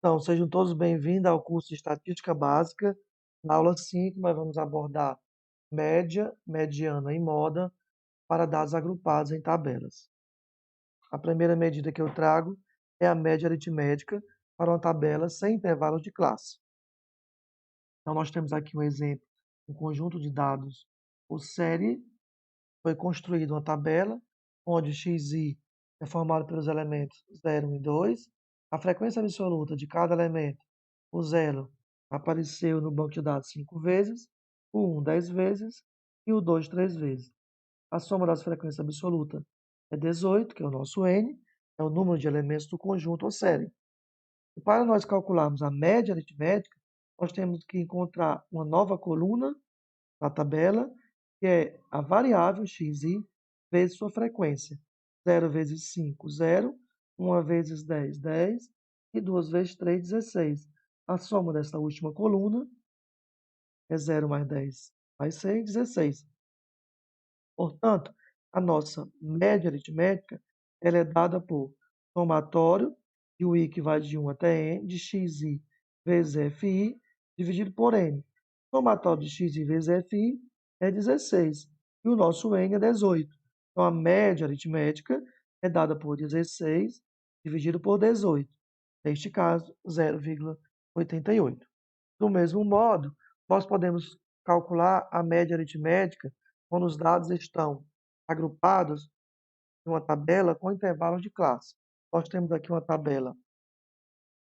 Então, sejam todos bem-vindos ao curso de Estatística Básica. Na aula 5, nós vamos abordar média, mediana e moda para dados agrupados em tabelas. A primeira medida que eu trago é a média aritmética para uma tabela sem intervalos de classe. Então, nós temos aqui um exemplo, um conjunto de dados por série. Foi construída uma tabela onde xi é formado pelos elementos 0, 1 e 2. A frequência absoluta de cada elemento, o 0, apareceu no banco de dados 5 vezes, o 1 10 vezes e o 2 3 vezes. A soma das frequências absolutas é 18, que é o nosso n, é o número de elementos do conjunto ou série. E para nós calcularmos a média aritmética, nós temos que encontrar uma nova coluna na tabela, que é a variável xi vezes sua frequência. 0 vezes 5, 0. 1 vezes 10, 10. E 2 vezes 3, 16. A soma dessa última coluna é 0 mais 10 mais 6, 16. Portanto, a nossa média aritmética ela é dada por somatório de i, que vai de 1 até n, de xi vezes fi, dividido por n. Somatório de xi vezes fi é 16, e o nosso n é 18. Então, a média aritmética é dada por 16 dividido por 18. Neste caso, 0,88. Do mesmo modo, nós podemos calcular a média aritmética quando os dados estão agrupados em uma tabela com intervalos de classe. Nós temos aqui uma tabela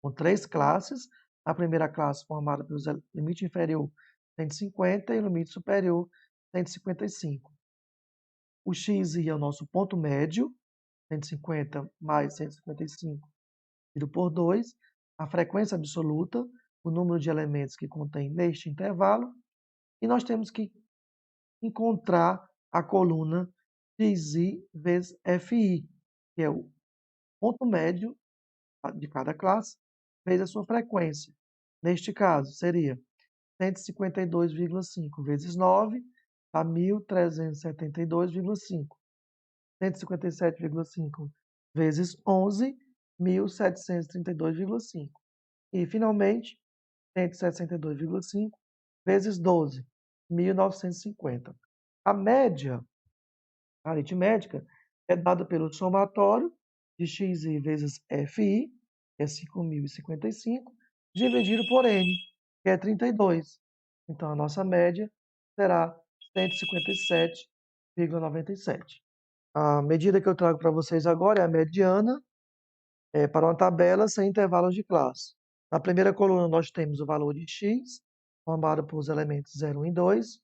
com 3 classes. A primeira classe formada pelo limite inferior 150 e o limite superior 155. O xi é o nosso ponto médio, 150 mais 155 dividido por 2. A frequência absoluta, o número de elementos que contém neste intervalo. E nós temos que encontrar a coluna xi vezes fi, que é o ponto médio de cada classe, vezes a sua frequência. Neste caso, seria 152,5 vezes 9, dá 1.372,5. 157,5 vezes 11, 1.732,5. E, finalmente, 162,5 vezes 12, 1.950. A média aritmética é dada pelo somatório de xi vezes fi, que é 5.055, dividido por n, que é 32. Então, a nossa média será 157,97. A medida que eu trago para vocês agora é a mediana para uma tabela sem intervalos de classe. Na primeira coluna, nós temos o valor de x, formado por os elementos 0, 1 e 2.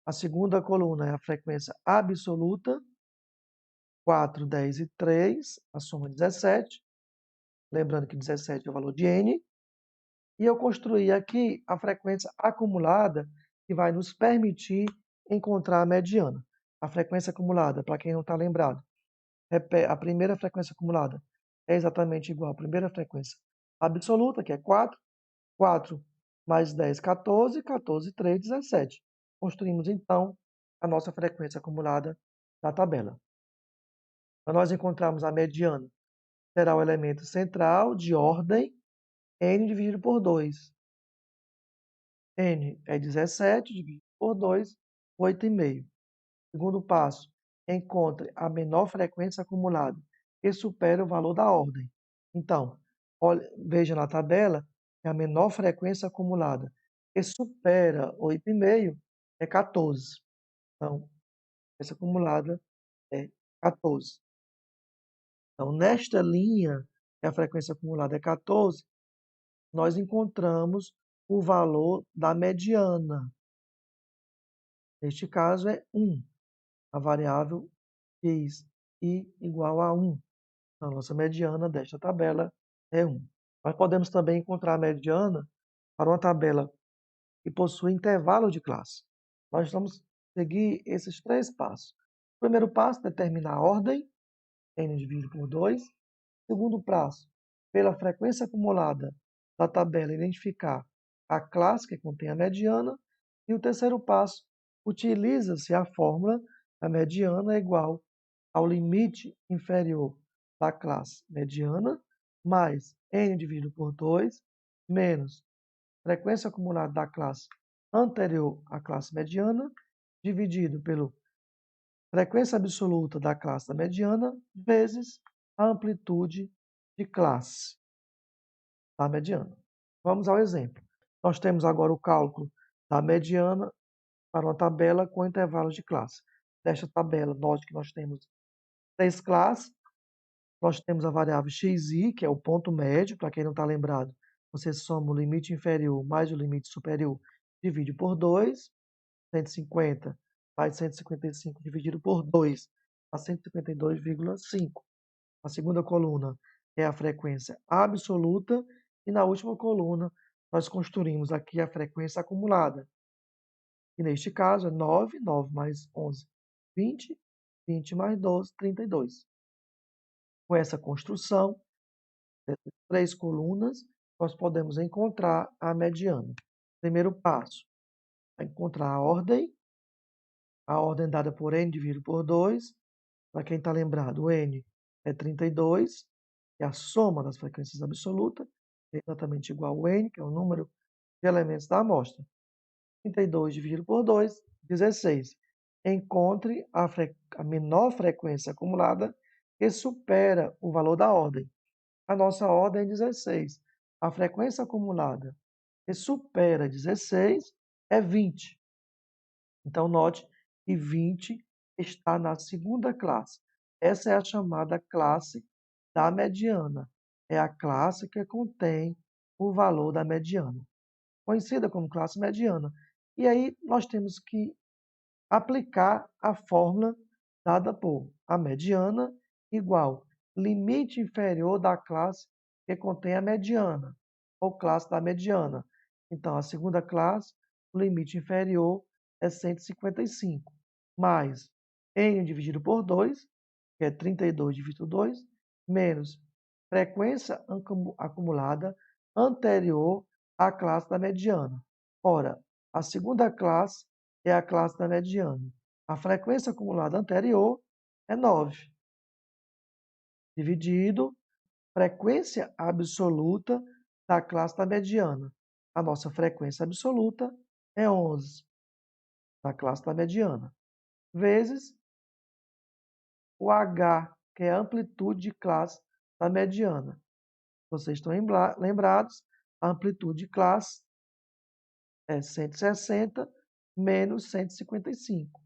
A segunda coluna é a frequência absoluta, 4, 10 e 3, a soma 17. Lembrando que 17 é o valor de n. E eu construí aqui a frequência acumulada, que vai nos permitir encontrar a mediana. A frequência acumulada, para quem não está lembrado, a primeira frequência acumulada é exatamente igual à primeira frequência absoluta, que é 4. 4 mais 10, 14. 14, 3, 17. Construímos, então, a nossa frequência acumulada da tabela. Para nós encontrarmos a mediana, será o elemento central de ordem n dividido por 2. N é 17, dividido por 2, 8,5. Segundo passo, encontre a menor frequência acumulada que supere o valor da ordem. Então, veja na tabela que a menor frequência acumulada que supera 8,5 é 14. Então, a frequência acumulada é 14. Então, nesta linha, que a frequência acumulada é 14, nós encontramos o valor da mediana. Neste caso, é 1. A variável x i igual a 1. A nossa mediana desta tabela é 1. Nós podemos também encontrar a mediana para uma tabela que possui intervalo de classe. Nós vamos seguir esses 3 passos. O primeiro passo, determinar a ordem, n dividido por 2. Segundo passo, pela frequência acumulada da tabela, identificar a classe que contém a mediana. E o terceiro passo, utiliza-se a fórmula, a mediana é igual ao limite inferior da classe mediana mais N dividido por 2, menos frequência acumulada da classe anterior à classe mediana, dividido pela frequência absoluta da classe da mediana, vezes a amplitude de classe da mediana. Vamos ao exemplo. Nós temos agora o cálculo da mediana para uma tabela com intervalos de classe. Nesta tabela, note que nós temos 3 classes. Nós temos a variável xi, que é o ponto médio. Para quem não está lembrado, você soma o limite inferior mais o limite superior, divide por 2, 150 mais 155 dividido por 2, a 152,5. A segunda coluna é a frequência absoluta e na última coluna nós construímos aqui a frequência acumulada. E neste caso é 9, 9 mais 11, 20, 20 mais 12, 32. Com essa construção, dessas 3 colunas, nós podemos encontrar a mediana. Primeiro passo, é encontrar a ordem dada por n dividido por 2. Para quem está lembrado, o n é 32, que é a soma das frequências absolutas, é exatamente igual ao n, que é o número de elementos da amostra. 32 dividido por 2, 16. Encontre a menor frequência acumulada que supera o valor da ordem. A nossa ordem é 16. A frequência acumulada que supera 16 é 20. Então, note que 20 está na segunda classe. Essa é a chamada classe da mediana. É a classe que contém o valor da mediana, conhecida como classe mediana. E aí nós temos que aplicar a fórmula dada por a mediana igual limite inferior da classe que contém a mediana, ou classe da mediana. Então, a segunda classe, o limite inferior é 155, mais n dividido por 2, que é 32 dividido por 2, menos frequência acumulada anterior à classe da mediana. Ora, a segunda classe é a classe da mediana. A frequência acumulada anterior é 9, dividido frequência absoluta da classe da mediana. A nossa frequência absoluta é 11, da classe da mediana, vezes o H, que é a amplitude de classe da mediana. Vocês estão lembrados, a amplitude de classe é 160 menos 155,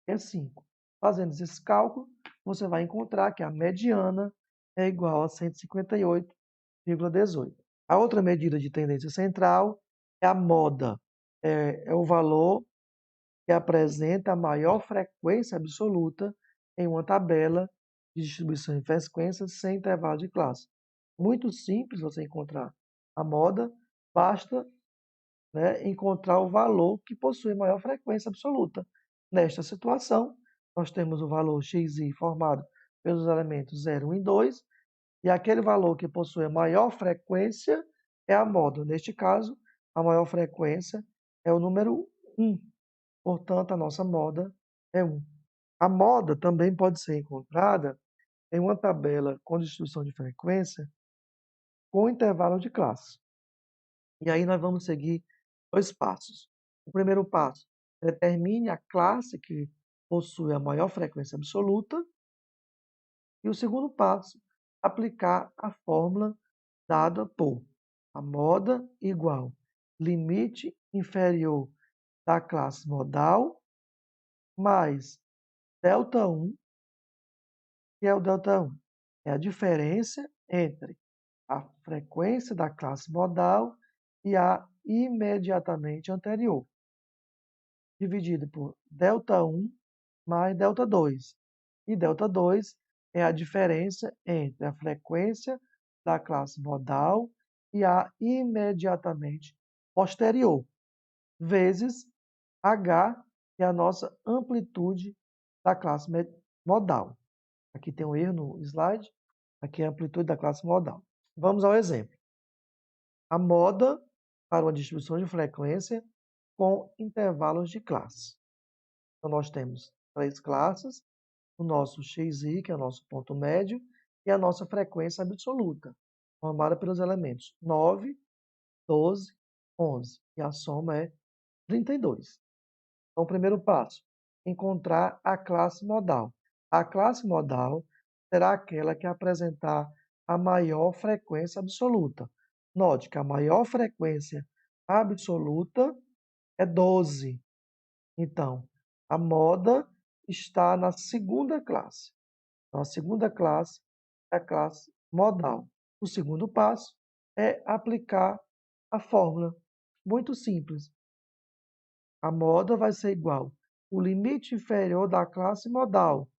é 5. Fazendo esse cálculo, você vai encontrar que a mediana é igual a 158,18. A outra medida de tendência central é a moda. É o valor que apresenta a maior frequência absoluta em uma tabela de distribuição de frequências sem intervalo de classe. Muito simples você encontrar a moda, basta, né, encontrar o valor que possui maior frequência absoluta. Nesta situação, nós temos o valor xi formado pelos elementos 0, 1 e 2, e aquele valor que possui a maior frequência é a moda. Neste caso, a maior frequência é o número 1. Portanto, a nossa moda é 1. A moda também pode ser encontrada em uma tabela com distribuição de frequência com intervalo de classe. E aí nós vamos seguir 2 passos. O primeiro passo, determine a classe que possui a maior frequência absoluta. E o segundo passo, aplicar a fórmula dada por a moda igual limite inferior da classe modal mais Δ1, que é o Δ1? É a diferença entre a frequência da classe modal e a imediatamente anterior, dividido por Δ1 mais Δ2. E Δ2 é a diferença entre a frequência da classe modal e a imediatamente posterior, vezes H, que é a nossa amplitude da classe modal. Aqui tem um erro no slide, aqui é a amplitude da classe modal. Vamos ao exemplo. A moda para uma distribuição de frequência com intervalos de classe. Então, nós temos 3 classes, o nosso xi, que é o nosso ponto médio, e a nossa frequência absoluta. formada pelos elementos 9, 12, 11. E a soma é 32. Então, o primeiro passo, encontrar a classe modal. A classe modal será aquela que apresentar a maior frequência absoluta. Note que a maior frequência absoluta é 12. Então, a moda está na segunda classe. Então, a segunda classe é a classe modal. O segundo passo é aplicar a fórmula. Muito simples. A moda vai ser igual o limite inferior da classe modal.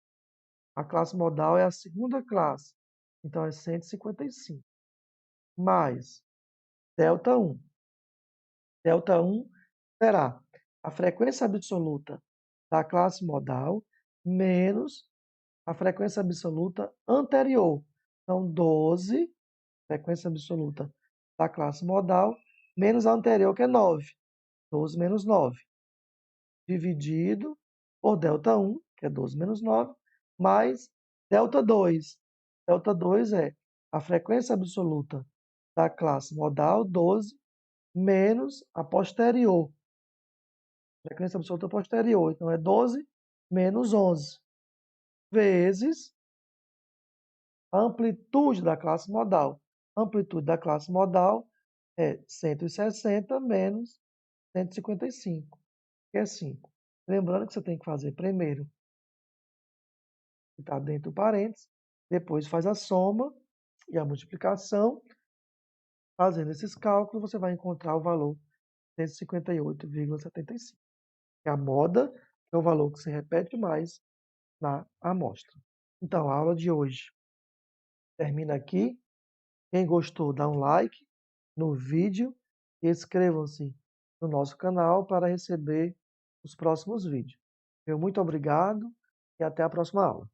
A classe modal é a segunda classe, então é 155. Mais delta 1. Delta 1 será a frequência absoluta da classe modal menos a frequência absoluta anterior. Então, 12, frequência absoluta da classe modal, menos a anterior, que é 9. 12 menos 9. Dividido por delta 1, que é 12 menos 9, mais delta 2. Delta 2 é a frequência absoluta da classe modal, 12, menos a posterior. Frequência absoluta posterior, então é 12 menos 11, vezes a amplitude da classe modal. A amplitude da classe modal é 160 menos 155, que é 5. Lembrando que você tem que fazer primeiro que está dentro do parênteses, depois faz a soma e a multiplicação. Fazendo esses cálculos, você vai encontrar o valor 158,75. É a moda, que é o valor que se repete mais na amostra. Então, a aula de hoje termina aqui. Quem gostou, dá um like no vídeo e inscrevam-se no nosso canal para receber os próximos vídeos. Muito obrigado e até a próxima aula.